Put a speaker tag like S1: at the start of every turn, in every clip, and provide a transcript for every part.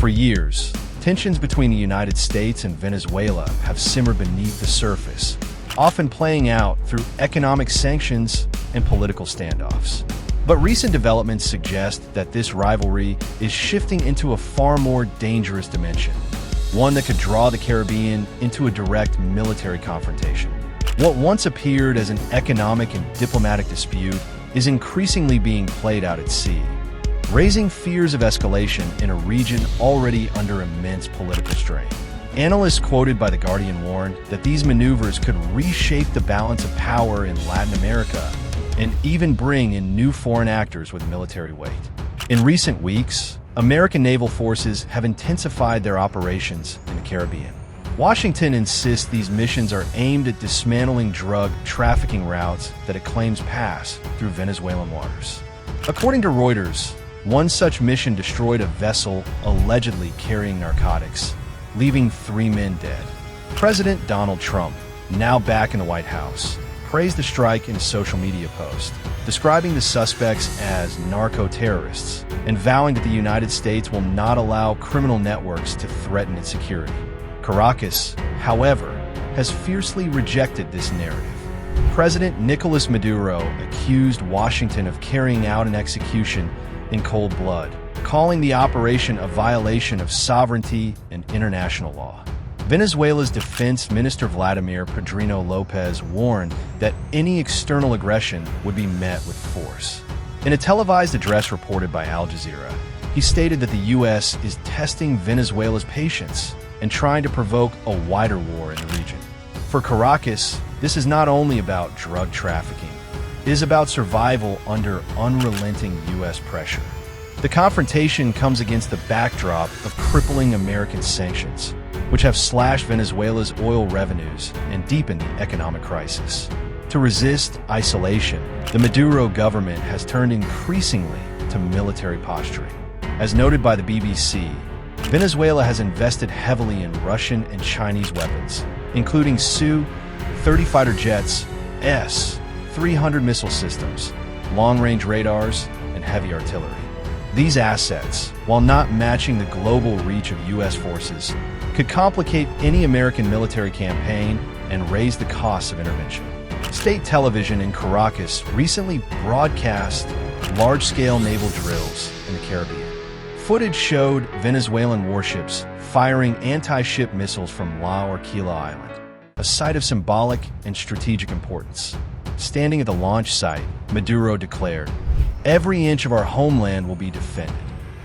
S1: For years, tensions between the United States and Venezuela have simmered beneath the surface, often playing out through economic sanctions and political standoffs. But recent developments suggest that this rivalry is shifting into a far more dangerous dimension, one that could draw the Caribbean into a direct military confrontation. What once appeared as an economic and diplomatic dispute is increasingly being played out at sea, raising fears of escalation in a region already under immense political strain. Analysts quoted by The Guardian warned that these maneuvers could reshape the balance of power in Latin America and even bring in new foreign actors with military weight. In recent weeks, American naval forces have intensified their operations in the Caribbean. Washington insists these missions are aimed at dismantling drug trafficking routes that it claims pass through Venezuelan waters. According to Reuters, one such mission destroyed a vessel allegedly carrying narcotics, leaving 3 men dead. President Donald Trump, now back in the White House, praised the strike in a social media post, describing the suspects as narco-terrorists and vowing that the United States will not allow criminal networks to threaten its security. Caracas, however, has fiercely rejected this narrative. President Nicolas Maduro accused Washington of carrying out an execution in cold blood, calling the operation a violation of sovereignty and international law. Venezuela's Defense Minister Vladimir Pedrino Lopez warned that any external aggression would be met with force. In a televised address reported by Al Jazeera, he stated that the U.S. is testing Venezuela's patience and trying to provoke a wider war in the region. For Caracas, this is not only about drug trafficking, it is about survival under unrelenting U.S. pressure. The confrontation comes against the backdrop of crippling American sanctions, which have slashed Venezuela's oil revenues and deepened the economic crisis. To resist isolation, the Maduro government has turned increasingly to military posturing. As noted by the BBC, Venezuela has invested heavily in Russian and Chinese weapons, including Su-30 fighter jets, S-300 missile systems, long-range radars, and heavy artillery. These assets, while not matching the global reach of U.S. forces, could complicate any American military campaign and raise the costs of intervention. State television in Caracas recently broadcast large-scale naval drills in the Caribbean. Footage showed Venezuelan warships firing anti-ship missiles from La Orquilla Island, a site of symbolic and strategic importance. Standing at the launch site, Maduro declared, "Every inch of our homeland will be defended."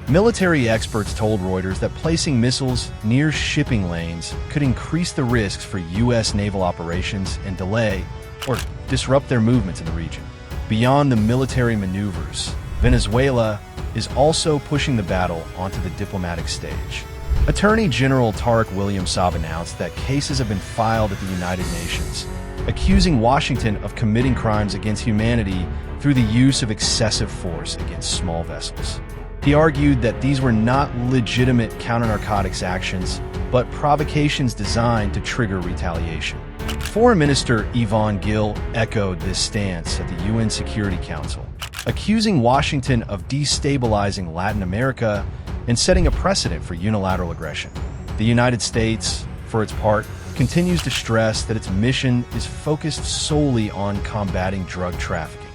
S1: Military experts told Reuters that placing missiles near shipping lanes could increase the risks for U.S. naval operations and delay or disrupt their movements in the region. Beyond the military maneuvers, Venezuela is also pushing the battle onto the diplomatic stage. Attorney General Tarek William Saab announced that cases have been filed at the United Nations, accusing Washington of committing crimes against humanity through the use of excessive force against small vessels. He argued that these were not legitimate counter-narcotics actions, but provocations designed to trigger retaliation. Foreign Minister Yvonne Gill echoed this stance at the UN Security Council, accusing Washington of destabilizing Latin America and setting a precedent for unilateral aggression. The United States, for its part, continues to stress that its mission is focused solely on combating drug trafficking.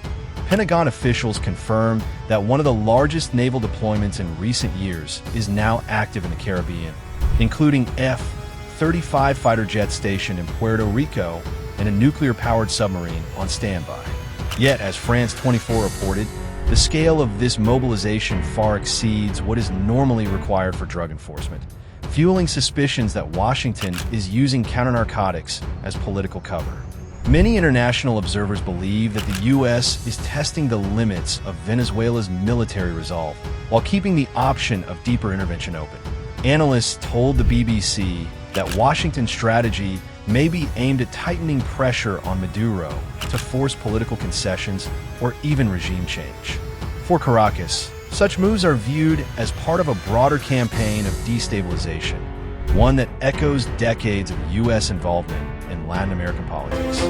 S1: Pentagon officials confirmed that one of the largest naval deployments in recent years is now active in the Caribbean, including F-35 fighter jet stationed in Puerto Rico and a nuclear-powered submarine on standby. Yet, as France 24 reported, the scale of this mobilization far exceeds what is normally required for drug enforcement, fueling suspicions that Washington is using counter-narcotics as political cover. Many international observers believe that the U.S. is testing the limits of Venezuela's military resolve while keeping the option of deeper intervention open. Analysts told the BBC that Washington's strategy may be aimed at tightening pressure on Maduro to force political concessions or even regime change. For Caracas, such moves are viewed as part of a broader campaign of destabilization, one that echoes decades of U.S. involvement in Latin American politics.